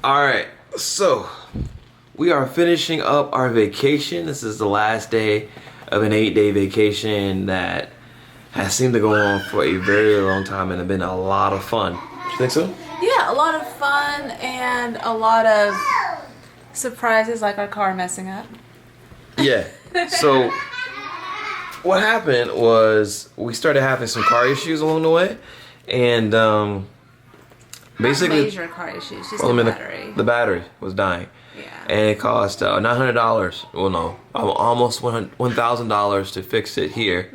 Alright, so we are finishing up our vacation. This is the last day of an 8-day vacation that has seemed to go on for a very long time and have been a lot of fun. You think so? Yeah, a lot of fun and a lot of surprises like our car messing up. Yeah. So what happened was we started having some car issues along the way, and basically not major car issues, just the battery. The battery was dying. Yeah. And it cost $900. Well, no, almost $1,000 to fix it here,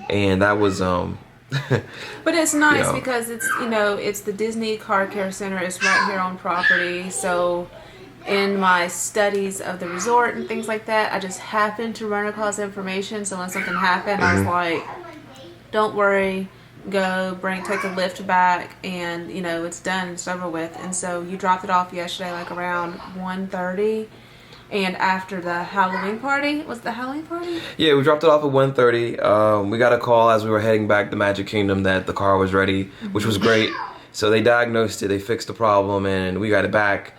and that was But it's nice because it's it's the Disney Car Care Center. It's right here on property. So in my studies of the resort and things like that, I just happened to run across information. So when something happened, I was like, "Don't worry, go take a lift back, and it's done, it's over with." And so you dropped it off yesterday, like around 1:30. And after the Halloween party, was it the Halloween party? Yeah, we dropped it off at 1:30. We got a call as we were heading back to Magic Kingdom that the car was ready, which was great. So they diagnosed it, they fixed the problem, and we got it back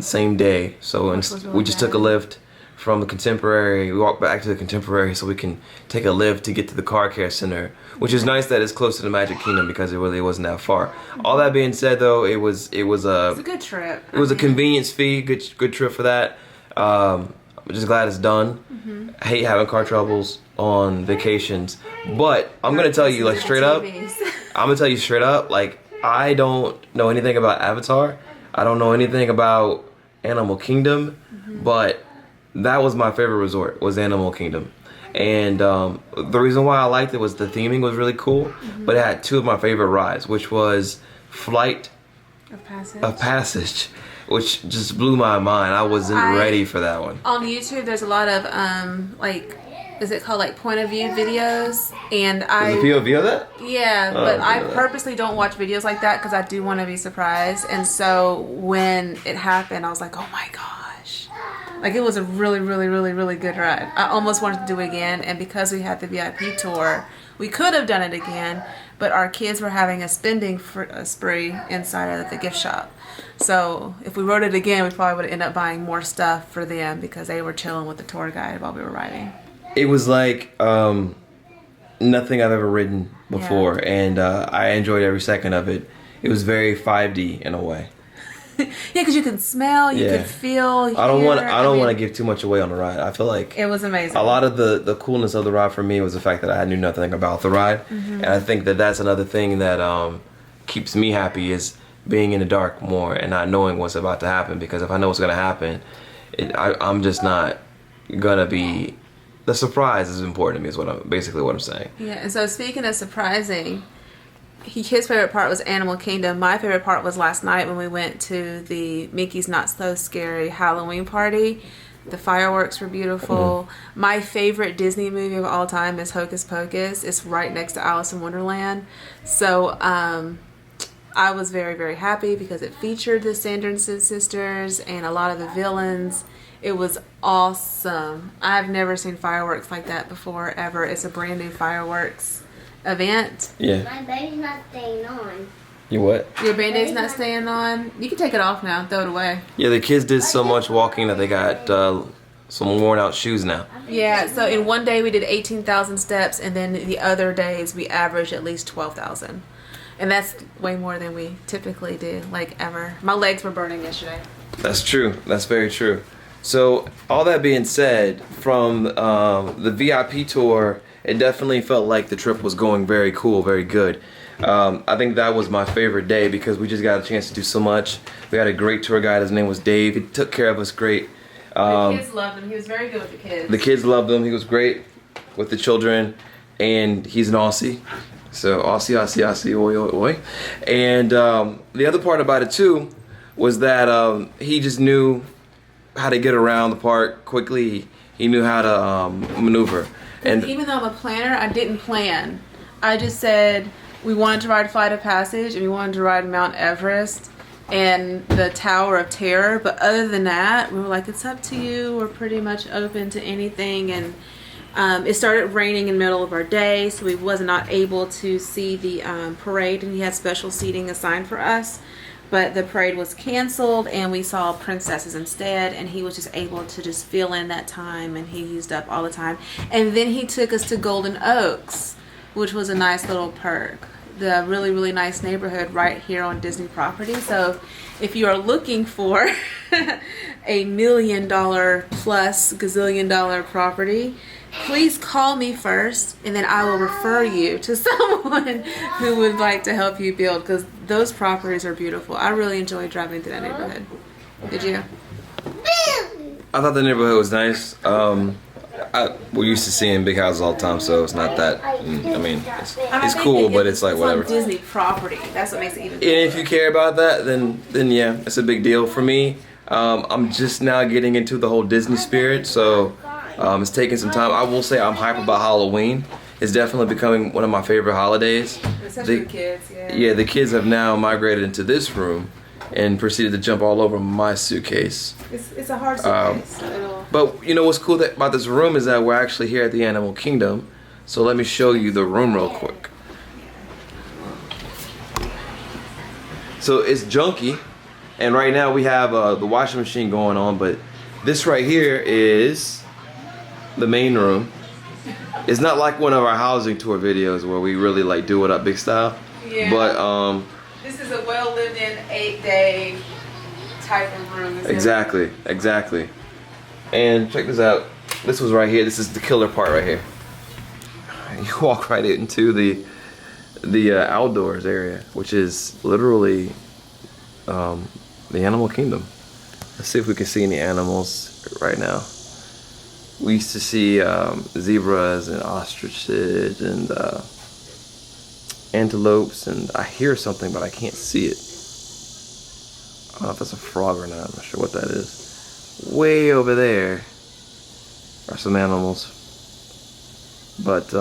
same day. So we just took a lift from the Contemporary. We walked back to the Contemporary so we can take a lift to get to the Car Care Center, which is nice that it's close to the Magic Kingdom because it really wasn't that far. All that being said, though, it was a good trip. It was a convenience fee, good trip for that. I'm just glad it's done. I hate having car troubles on vacations, but I'm gonna tell you, like, straight up, like, I don't know anything about Avatar. I don't know anything about Animal Kingdom, but that was my favorite resort, was Animal Kingdom. And the reason why I liked it was the theming was really cool, but it had two of my favorite rides, which was Flight of Passage, which just blew my mind. I wasn't ready for that one. On YouTube, there's a lot of is it called like point of view videos? And Is it POV of that? Yeah, but I purposely don't watch videos like that because I do want to be surprised. And so when it happened, I was like, oh my gosh. Like, it was a really, really, really, really good ride. I almost wanted to do it again, and because we had the VIP tour, we could have done it again, but our kids were having a spending spree inside of the gift shop. So if we rode it again, we probably would end up buying more stuff for them because they were chilling with the tour guide while we were riding. It was like nothing I've ever ridden before, and I enjoyed every second of it. It was very 5D in a way. Yeah, because you can smell, you can feel. I don't want to give too much away on the ride. I feel like it was amazing. A lot of the coolness of the ride for me was the fact that I knew nothing about the ride, and I think that that's another thing that keeps me happy is being in the dark more and not knowing what's about to happen. Because if I know what's going to happen, I'm just not gonna be. The surprise is important to me. Is what I'm saying. Yeah, and so speaking of surprising. His favorite part was Animal Kingdom. My favorite part was last night when we went to the Mickey's Not So Scary Halloween party. The fireworks were beautiful. My favorite Disney movie of all time is Hocus Pocus. It's right next to Alice in Wonderland. So I was very, very happy because it featured the Sanderson sisters and a lot of the villains. It was awesome. I've never seen fireworks like that before, ever. It's a brand new fireworks event. Yeah. My baby's not staying on. You what? Your Band-Aid's not staying on? You can take it off now and throw it away. Yeah, the kids did so much walking that they got some worn out shoes now. Yeah, so in one day we did 18,000 steps, and then the other days we averaged at least 12,000. And that's way more than we typically do, like, ever. My legs were burning yesterday. That's true. That's very true. So all that being said, from the VIP tour, it definitely felt like the trip was going very cool, very good. I think that was my favorite day because we just got a chance to do so much. We had a great tour guide. His name was Dave. He took care of us great. The kids loved him. He was very good with the kids. The kids loved him. He was great with the children, and he's an Aussie. So Aussie, oi, oi, oi. And the other part about it too was that he just knew how to get around the park quickly. He knew how to maneuver. And even though I'm a planner, I didn't plan. I just said we wanted to ride Flight of Passage and we wanted to ride Mount Everest and the Tower of Terror. But other than that, we were like, it's up to you. We're pretty much open to anything. And it started raining in the middle of our day, so we was not able to see the parade, and he had special seating assigned for us. but the parade was canceled and we saw princesses instead, and he was just able to just fill in that time, and he used up all the time. And then he took us to Golden Oaks, which was a nice little perk. The really, really nice neighborhood right here on Disney property. So if you are looking for a $1 million plus gazillion dollar property, please call me first, and then I will refer you to someone who would like to help you build, because those properties are beautiful. I really enjoyed driving through that neighborhood. Did you? I thought the neighborhood was nice. We're used to seeing big houses all the time, so it's not that. I mean, it's cool, but it's like whatever. It's on Disney property. That's what makes it even. And if you care about that, then yeah, it's a big deal for me. I'm just now getting into the whole Disney spirit, so it's taking some time. I will say I'm hype about Halloween. It's definitely becoming one of my favorite holidays. Especially the kids, yeah. Yeah, the kids have now migrated into this room and proceeded to jump all over my suitcase. It's a hard suitcase. But you know what's cool about this room is that we're actually here at the Animal Kingdom. So let me show you the room real quick. So it's junky, and right now we have the washing machine going on, but this right here is the main room. It's not like one of our housing tour videos where we really like do it up big style. Yeah. But this is a well lived in 8-day type of room. Exactly. And check this out. This was right here. This is the killer part right here. You walk right into the outdoors area, which is literally the Animal Kingdom. Let's see if we can see any animals right now. We used to see zebras and ostriches and antelopes, and I hear something, but I can't see it. I don't know if that's a frog or not. I'm not sure what that is. Way over there are some animals. But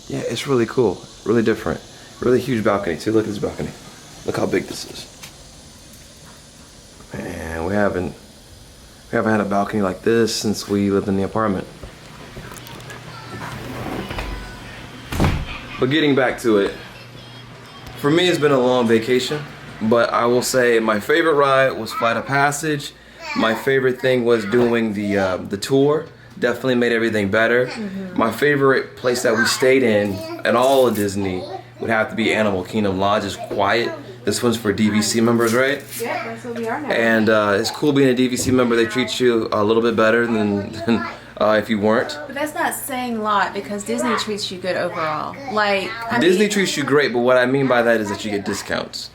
yeah, it's really cool, really different, really huge balcony too. Look at this balcony. Look how big this is. Man, we haven't had a balcony like this since we lived in the apartment. But getting back to it, for me it's been a long vacation, but I will say my favorite ride was Flight of Passage. My favorite thing was doing the tour. Definitely made everything better. My favorite place that we stayed in all of Disney would have to be Animal Kingdom Lodge. It's quiet. This one's for DVC members, right? Yeah, that's what we are now. And it's cool being a DVC member. They treat you a little bit better than if you weren't. But that's not saying a lot, because Disney treats you good overall. Like Disney treats you great, but what I mean by that is that you get discounts.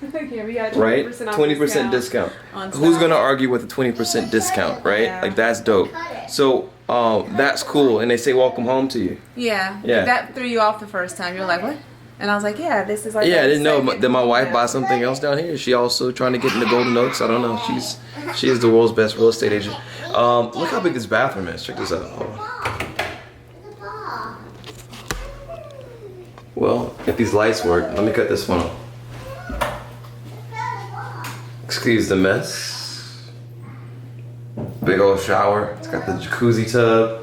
Okay, we got 20% Right? off 20% discount. Who's gonna argue with a 20% discount, right? Yeah. Like that's dope. So that's cool, and they say welcome home to you. Yeah. Yeah. That threw you off the first time. You're like, what? And I was like, yeah, this is like. Yeah, I didn't know. second. Did my wife Yeah. buy something else down here? Is she also trying to get into Golden Oaks? I don't know. She is the world's best real estate agent. Look how big this bathroom is. Check this out. Hold on. Well, if these lights work, let me cut this one off. Excuse the mess. Big old shower. It's got the jacuzzi tub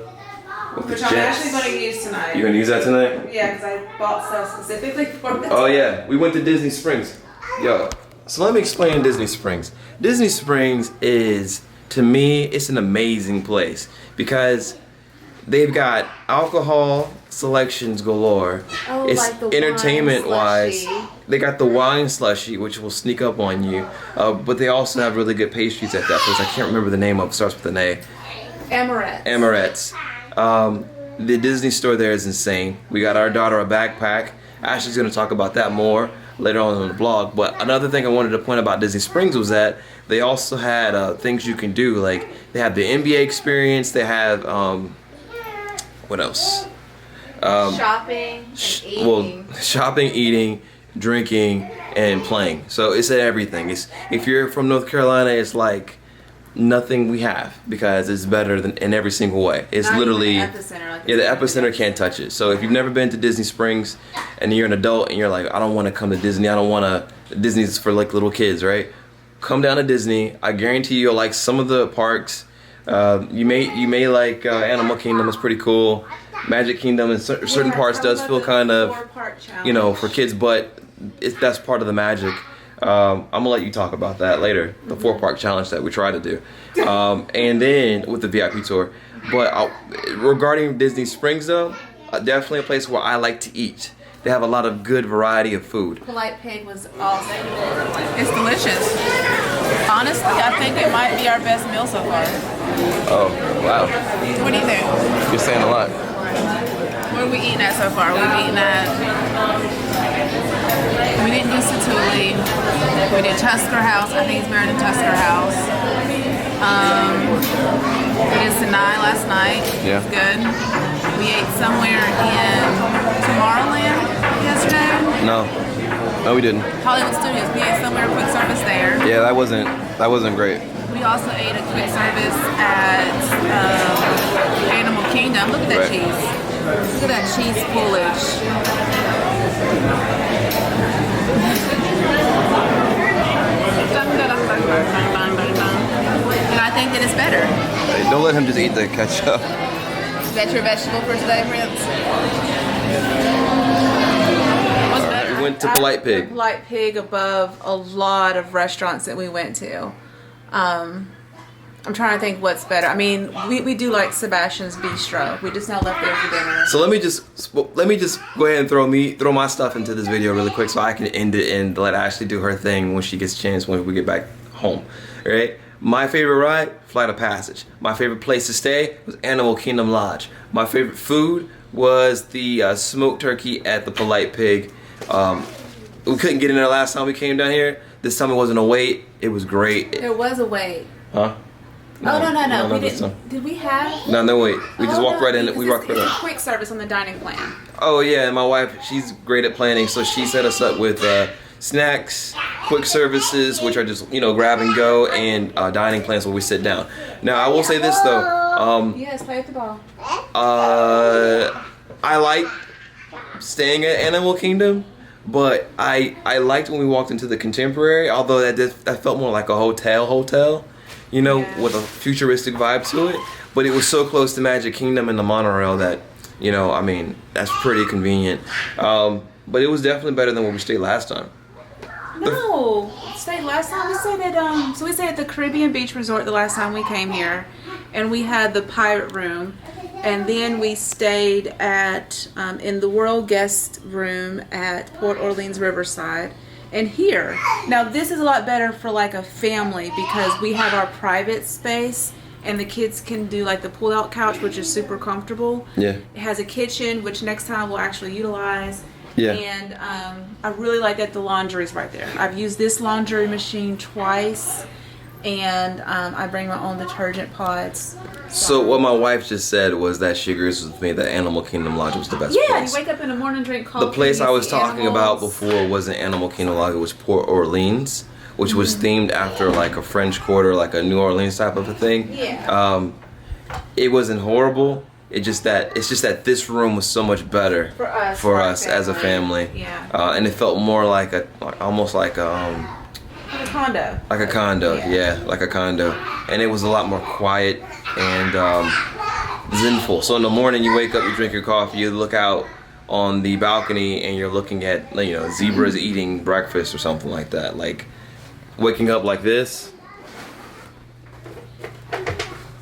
with the Which I'm jets. actually going to use tonight. You gonna use that tonight? Yeah, because I bought stuff specifically for this. Oh yeah, we went to Disney Springs. Yo, so let me explain Disney Springs. Disney Springs is, to me, it's an amazing place because they've got alcohol selections galore. Oh, It's like the wine entertainment wise. slushy. They got the wine slushy, which will sneak up on you. But they also have really good pastries at that place. I can't remember the name of it. Starts with an A. Amaretto. The Disney store there is insane. We got our daughter a backpack. Ashley's going to talk about that more later on in the blog. But another thing I wanted to point about Disney Springs was that they also had things you can do. Like they have the NBA experience. They have what else? Shopping and eating. Well, shopping, eating, drinking, and playing. So it's at everything. It's if you're from North Carolina, it's like nothing we have because it's better than in every single way. It's Not literally even the epicenter, like yeah, the epicenter can't touch it. So if you've never been to Disney Springs and you're an adult and you're like, I don't want to come to Disney. I don't want to. Disney's for like little kids, right? Come down to Disney. I guarantee you'll like some of the parks. You may like Animal Kingdom. It's pretty cool. Magic Kingdom in certain parts does feel kind of, you know, for kids, but that's part of the magic. I'm gonna let you talk about that later. The 4-park challenge that we try to do, and then with the VIP tour. But regarding Disney Springs, though, definitely a place where I like to eat. They have a lot of good variety of food. Polite Pig was awesome. It's delicious. Honestly, I think it might be our best meal so far. Oh, wow. What do you think? You're saying a lot. What are we eating at so far? We've eaten at... We didn't do Satuli. We did Tusker House. I think it's better than Tusker House. We did Sinai last night. Yeah. It was good. We ate somewhere in Tomorrowland yesterday. No, we didn't. Hollywood Studios. We ate somewhere quick service there. Yeah, that wasn't great. We also ate a quick service at Animal Kingdom. Look at that cheese. Look at that cheese pullage. And I think that it's better. Hey, don't let him just eat the ketchup. Is that your vegetable for today, Prince? What's better? We went to Polite Pig. Polite Pig above a lot of restaurants that we went to. I'm trying to think what's better. I mean, we do like Sebastian's Bistro. We just now left there for dinner. So let me just go ahead and throw my stuff into this video really quick so I can end it and let Ashley do her thing when she gets a chance when we get back home. All right? My favorite ride, Flight of Passage. My favorite place to stay was Animal Kingdom Lodge. My favorite food was the smoked turkey at the Polite Pig. We couldn't get in there last time we came down here. This time it wasn't a wait. It was great. There was a wait. Huh? No. We didn't. Did we have? No wait. We just walked right in. We walked right in. It's a quick service on the dining plan. Oh yeah, and my wife, she's great at planning, so she set us up with snacks, quick services, which are just grab and go, and dining plans where we sit down. Now I will say this though. Yes, play with the ball. I like staying at Animal Kingdom, but I liked when we walked into the Contemporary, although that felt more like a hotel. With a futuristic vibe to it. But it was so close to Magic Kingdom and the monorail that, I mean, that's pretty convenient. But it was definitely better than when we stayed last time. No, stayed last time. We stayed at we stayed at the Caribbean Beach Resort the last time we came here, and we had the Pirate Room, and then we stayed at in the World Guest Room at Port Orleans Riverside. And here, now this is a lot better for like a family because we have our private space and the kids can do like the pull-out couch, which is super comfortable. Yeah. It has a kitchen, which next time we'll actually utilize. Yeah. And I really like that the laundry's right there. I've used this laundry machine twice, and I bring my own detergent pods. So what my wife just said was that she agrees with me that Animal Kingdom Lodge was the best place. Yeah, you wake up in the morning, drink coffee. The place I was talking animals. about before wasn't Animal Kingdom Lodge, it was Port Orleans, which was themed after like a French Quarter, like a New Orleans type of a thing. Yeah. It wasn't horrible. It's just that this room was so much better for us as a family. Yeah. And it felt more like almost like a condo. Like a condo, yeah, like a condo. And it was a lot more quiet and zenful. So in the morning you wake up, you drink your coffee, you look out on the balcony and you're looking at zebras eating breakfast or something like that. Like waking up like this,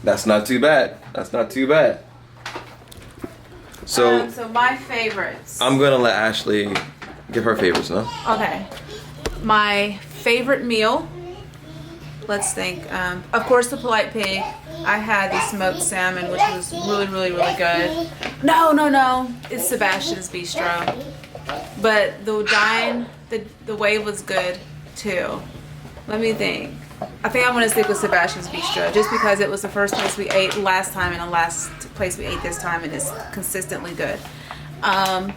that's not too bad. That's not too bad. So my favorites. I'm gonna let Ashley give her favorites now. Okay. My favorite meal. Let's think. Of course, the Polite Pig. I had the smoked salmon, which was really good. No. It's Sebastian's Bistro. But the wave was good too. Let me think. I think I'm gonna stick with Sebastian's Bistro just because it was the first place we ate last time and the last place we ate this time, and it's consistently good.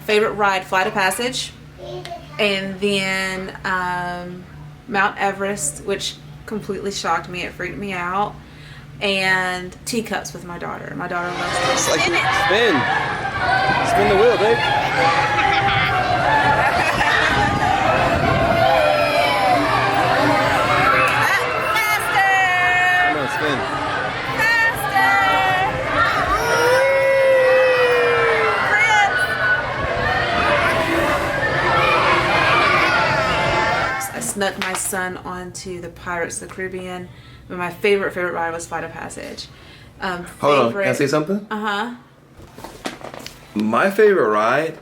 Favorite ride, Flight of Passage, and then Mount Everest, which completely shocked me. It freaked me out. And teacups with my daughter. My daughter loves teacups. Like spin the wheel, babe. snuck my son onto the Pirates of the Caribbean. But my favorite ride was Flight of Passage. Hold on, can I say something? My favorite ride,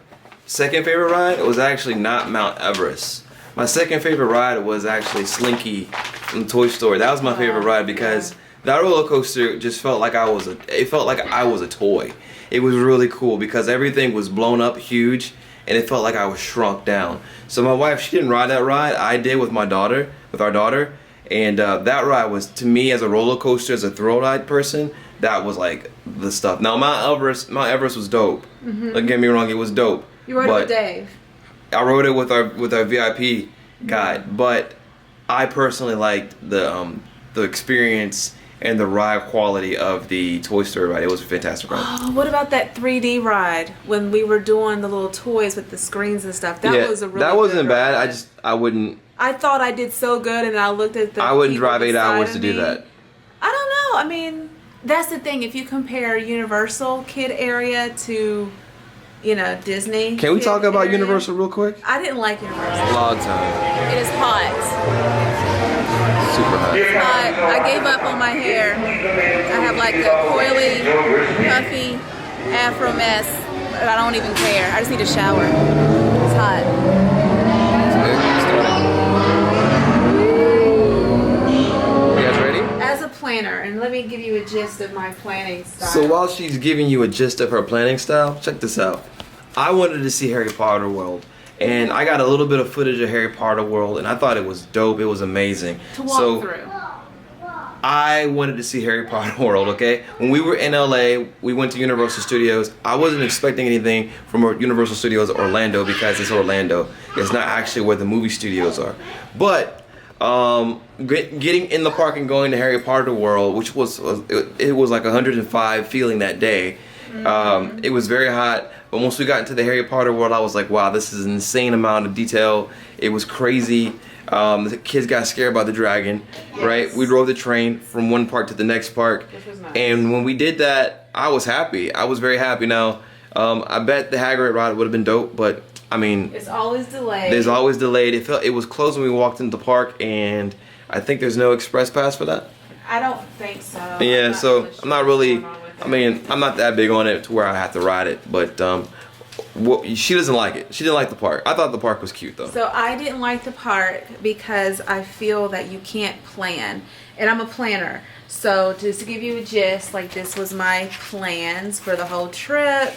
second favorite ride, was actually not Mount Everest. My second favorite ride was actually Slinky from Toy Story. That was my favorite ride because that roller coaster just felt like I was a toy. It was really cool because everything was blown up huge and it felt like I was shrunk down. So my wife, she didn't ride that ride. I did with our daughter. And that ride was, to me, as a roller coaster, as a thrill ride person, that was like the stuff. Now Mount Everest was dope. Don't get me wrong, it was dope. You rode it with Dave. I rode it with our VIP guide, but I personally liked the experience and the ride quality of the Toy Story ride. It was a fantastic ride. Oh, what about that 3D ride when we were doing the little toys with the screens and stuff? That was a really that wasn't good bad. ride. I wouldn't. I thought I did so good, and I looked at the. I wouldn't people drive 8 beside hours to do me. that. I don't know. I mean, that's the thing. If you compare Universal kid area to, Disney. Can we kid talk about area, Universal real quick? I didn't like Universal. Long time. It is hot. Super hot. I gave up on my hair. I have like a coily, puffy, afro mess, but I don't even care. I just need a shower. It's hot. You guys ready? As a planner, and let me give you a gist of my planning style. So while she's giving you a gist of her planning style, check this out. I wanted to see Harry Potter World. And I got a little bit of footage of Harry Potter World, and I thought it was dope. It was amazing. To walk through. I wanted to see Harry Potter World, okay? When we were in LA, we went to Universal Studios. I wasn't expecting anything from Universal Studios Orlando because it's Orlando. It's not actually where the movie studios are. But getting in the park and going to Harry Potter World, which was it was like 105 feeling that day. It was very hot. But once we got into the Harry Potter world, I was like, wow, this is an insane amount of detail. It was crazy. The kids got scared by the dragon, right? We drove the train from one park to the next park. Which was nice. And when we did that, I was happy. I was very happy. Now, I bet the Hagrid ride would have been dope, but I mean, It's always delayed. there's always delayed. It was closed when we walked into the park, and I think there's no express pass for that. I don't think so. Yeah, so I'm not really. what's going on with I mean, I'm not that big on it to where I have to ride it, but she doesn't like it. She didn't like the park. I thought the park was cute though. So I didn't like the park because I feel that you can't plan. And I'm a planner. So just to give you a gist, like this was my plans for the whole trip.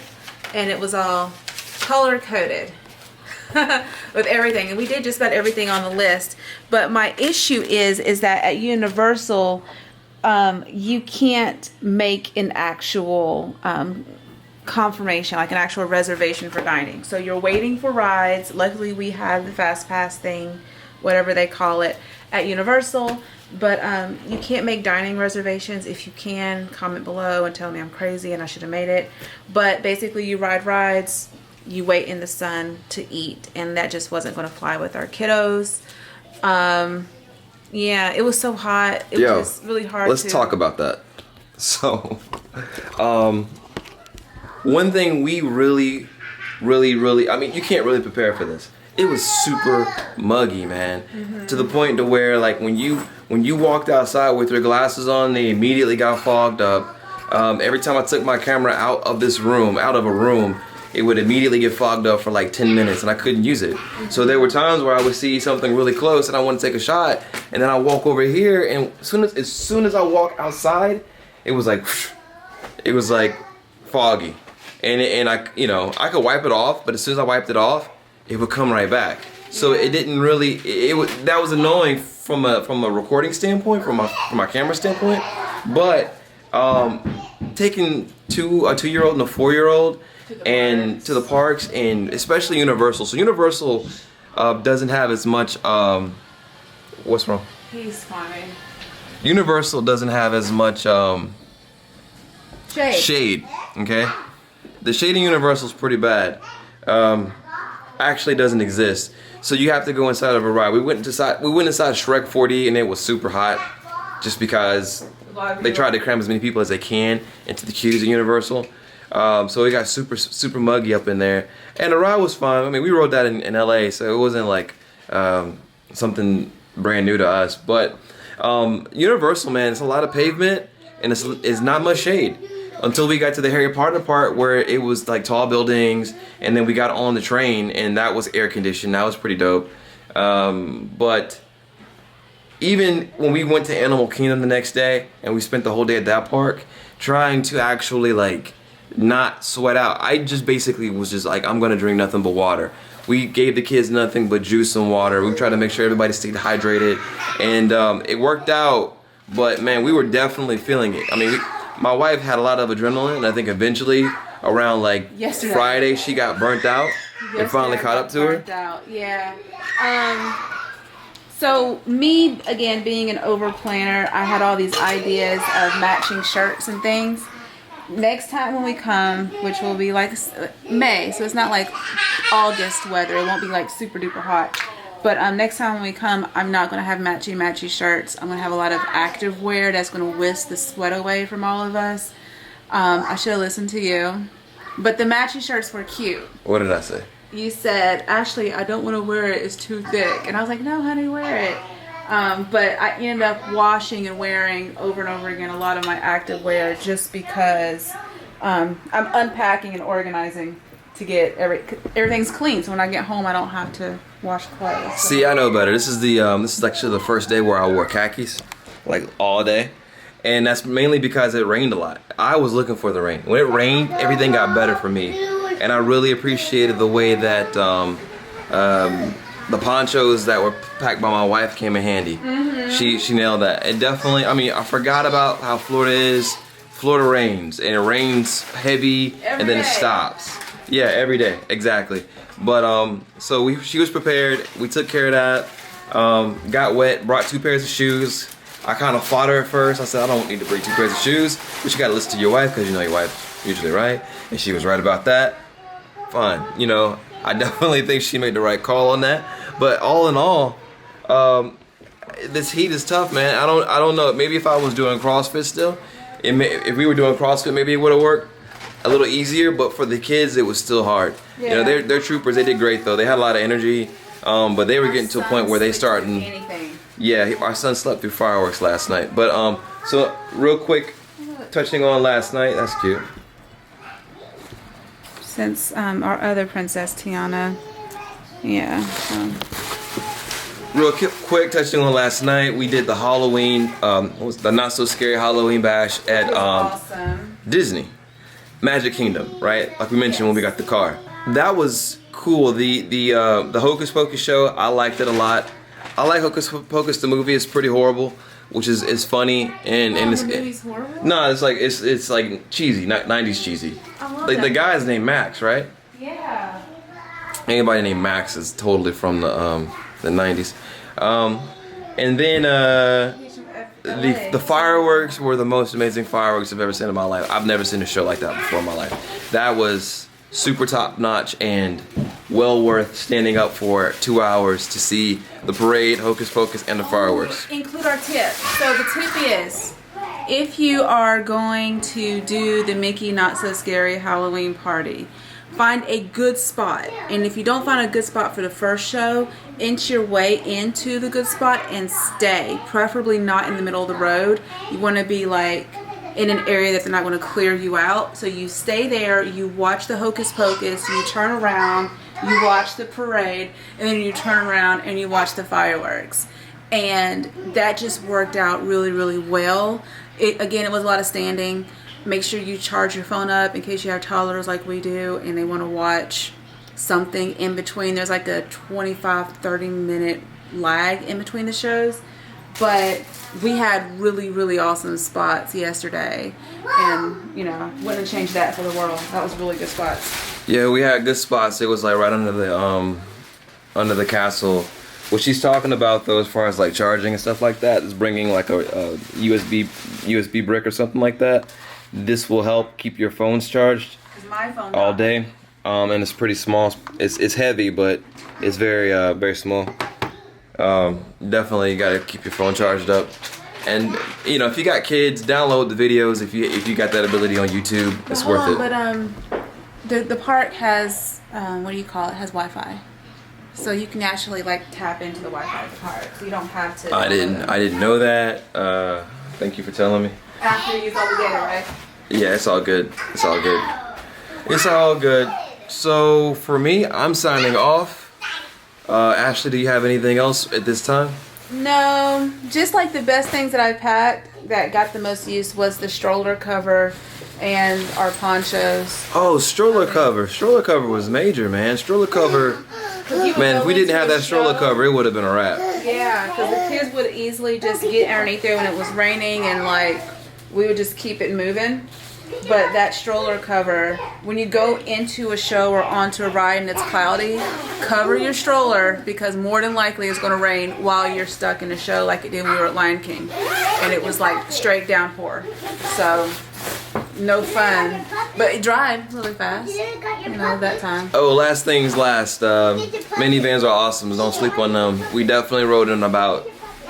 And it was all color coded with everything. And we did just about everything on the list. But my issue is that at Universal, you can't make an actual confirmation, like an actual reservation for dining. So you're waiting for rides. Luckily we have the fast pass thing, whatever they call it, at Universal. But you can't make dining reservations. If you can, comment below and tell me I'm crazy and I should have made it. But basically you ride rides, you wait in the sun to eat, and that just wasn't going to fly with our kiddos. Yeah, it was so hot. It was really hard. Let's talk about that. So, one thing we really, I mean, you can't really prepare for this. It was super muggy, man. To the point to where, like, when you walked outside with your glasses on, they immediately got fogged up. Every time I took my camera out of a room, it would immediately get fogged up for like 10 minutes and I couldn't use it. So there were times where I would see something really close and I want to take a shot, and then I walk over here, and as soon as I walk outside, it was like foggy. And I could wipe it off, but as soon as I wiped it off, it would come right back. So it didn't really, that was annoying from a recording standpoint, from my camera standpoint. But taking a 2-year-old and a 4-year-old and to the parks, and especially Universal. So Universal doesn't have as much what's wrong? He's funny. Universal doesn't have as much Shade. Okay? The shade in Universal is pretty bad. Actually doesn't exist. So you have to go inside of a ride. We went inside Shrek 4D, and it was super hot just because they tried to cram as many people as they can into the queues at Universal. So it got super muggy up in there, and the ride was fun. I mean, we rode that in LA, so it wasn't like something brand new to us. But Universal, man, it's a lot of pavement and it's not much shade until we got to the Harry Potter part where it was like tall buildings, and then we got on the train and that was air conditioned. That was pretty dope. But even when we went to Animal Kingdom the next day and we spent the whole day at that park trying to actually like not sweat out, I just basically was just like, I'm gonna drink nothing but water. We gave the kids nothing but juice and water. We tried to make sure everybody stayed hydrated, and it worked out. But man, we were definitely feeling it. I mean, my wife had a lot of adrenaline, and I think eventually around like Friday she got burnt out and finally caught up to her. Yeah. So me, again, being an over planner, I had all these ideas of matching shirts and things. Next time when we come, which will be like May, so it's not like August weather, it won't be like super duper hot. But next time when we come, I'm not going to have matchy shirts. I'm going to have a lot of active wear that's going to whisk the sweat away from all of us. I should have listened to you. But the matchy shirts were cute. What did I say? You said, Ashley, I don't want to wear it, it's too thick. And I was like, no, honey, wear it. But I ended up washing and wearing over and over again a lot of my active wear just because I'm unpacking and organizing to get everything's clean. So when I get home, I don't have to wash clothes. So. See, I know better. This is actually the first day where I wore khakis, like all day. And that's mainly because it rained a lot. I was looking for the rain. When it rained, everything got better for me. And I really appreciated the way that the ponchos that were packed by my wife came in handy. Mm-hmm. She nailed that. It definitely, I mean, I forgot about how Florida is. Florida rains, and it rains heavy and then it stops. Yeah, every day, exactly. But so she was prepared. We took care of that. Got wet, brought 2 pairs of shoes. I kind of fought her at first. I said, I don't need to bring 2 pairs of shoes, but you got to listen to your wife because you know your wife's usually right. And she was right about that. Fine, you know, I definitely think she made the right call on that. But all in all, this heat is tough, man. I don't know. Maybe if I was doing CrossFit still, if we were doing CrossFit, maybe it would have worked a little easier. But for the kids, it was still hard. Yeah. You know, they're troopers. They did great though. They had a lot of energy. But they were getting to a point where they started. Yeah, our son slept through fireworks last night. But so real quick, touching on last night. That's cute. Since our other princess Tiana, yeah. Real quick, touching on last night, we did the Halloween, what was the not so scary Halloween bash at awesome. Disney, Magic Kingdom, right? Like we mentioned when we got the car. That was cool. The Hocus Pocus show, I liked it a lot. I like Hocus Pocus the movie. It's pretty horrible, which is funny and the movie's horrible? No, it's like cheesy, 90s cheesy. I love like the guy's named Max, right? Yeah. Anybody named Max is totally from the 90s. And then the fireworks were the most amazing fireworks I've ever seen in my life. I've never seen a show like that before in my life. That was super top notch and well worth standing up for 2 hours to see the parade, Hocus Pocus, and the fireworks. Include our tip. So the tip is, if you are going to do the Mickey Not So Scary Halloween party, find a good spot. And if you don't find a good spot for the first show, inch your way into the good spot and stay. Preferably not in the middle of the road. You want to be like in an area that they're not going to clear you out. So you stay there, you watch the Hocus Pocus, you turn around, you watch the parade, and then you turn around and you watch the fireworks. And that just worked out really, really well. Again, it was a lot of standing. Make sure you charge your phone up in case you have toddlers like we do and they want to watch something in between. There's like a 25-30 minute lag in between the shows. But we had really, really awesome spots yesterday. And, you know, wouldn't change that for the world. That was really good spots. Yeah, we had good spots. It was like right under the castle. What she's talking about though, as far as like charging and stuff like that, is bringing like a USB brick or something like that. This will help keep your phones charged my phone all day. And it's pretty small. It's heavy, but it's very small. Definitely got to keep your phone charged up. And you know, if you got kids, download the videos. If you got that ability on YouTube, it's worth it. But the park has what do you call it? Has Wi-Fi. So you can actually like tap into the Wi-Fi of the car. So you don't have to. I didn't know that. Thank you for telling me. After you use all the data, right? Yeah, it's all good. It's all good. It's all good. So for me, I'm signing off. Ashley, do you have anything else at this time? No, just like the best things that I packed that got the most use was the stroller cover and our ponchos. Oh, stroller cover. Stroller cover was major, man. Stroller cover. Man, if we didn't have that stroller cover, it would have been a wrap. Yeah, because the kids would easily just get underneath there when it was raining and like we would just keep it moving. But that stroller cover, when you go into a show or onto a ride and it's cloudy, cover your stroller because more than likely it's going to rain while you're stuck in a show like it did when we were at Lion King. And it was like straight downpour. So, no fun. But it dried really fast, you know, that time. Oh, last things last. Minivans are awesome. Don't sleep on them. We definitely rode in about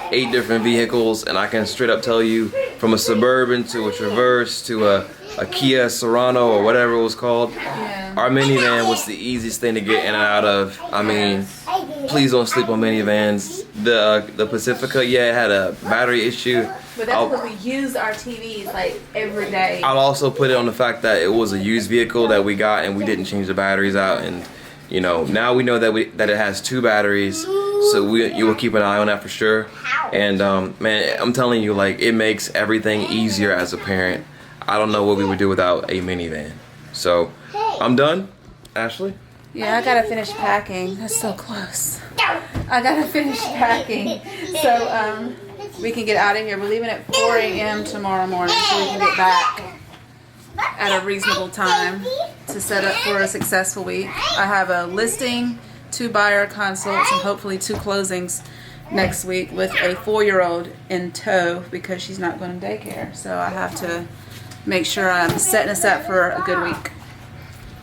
8 different vehicles. And I can straight up tell you, from a Suburban to a Traverse to a Kia Sorano or whatever it was called. Yeah. Our minivan was the easiest thing to get in and out of. I mean, please don't sleep on minivans. The Pacifica, yeah, it had a battery issue. But that's because we use our TVs like every day. I'll also put it on the fact that it was a used vehicle that we got and we didn't change the batteries out. And you know, now we know that it has 2 batteries, so you will keep an eye on that for sure. And man, I'm telling you, like, it makes everything easier as a parent. I don't know what we would do without a minivan. So, I'm done. Ashley? Yeah, I gotta finish packing. That's so close. I gotta finish packing. So, we can get out of here. We're leaving at 4 a.m. tomorrow morning so we can get back at a reasonable time to set up for a successful week. I have a listing, 2 buyer consults, and hopefully 2 closings next week with a 4-year-old in tow because she's not going to daycare. So I have to make sure I'm setting us up for a good week.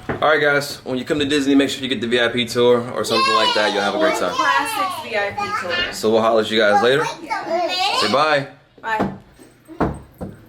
Alright guys, when you come to Disney, make sure you get the VIP tour or something like that. You'll have a great time. Classics VIP tour. So we'll holler at you guys later. Say bye. Bye.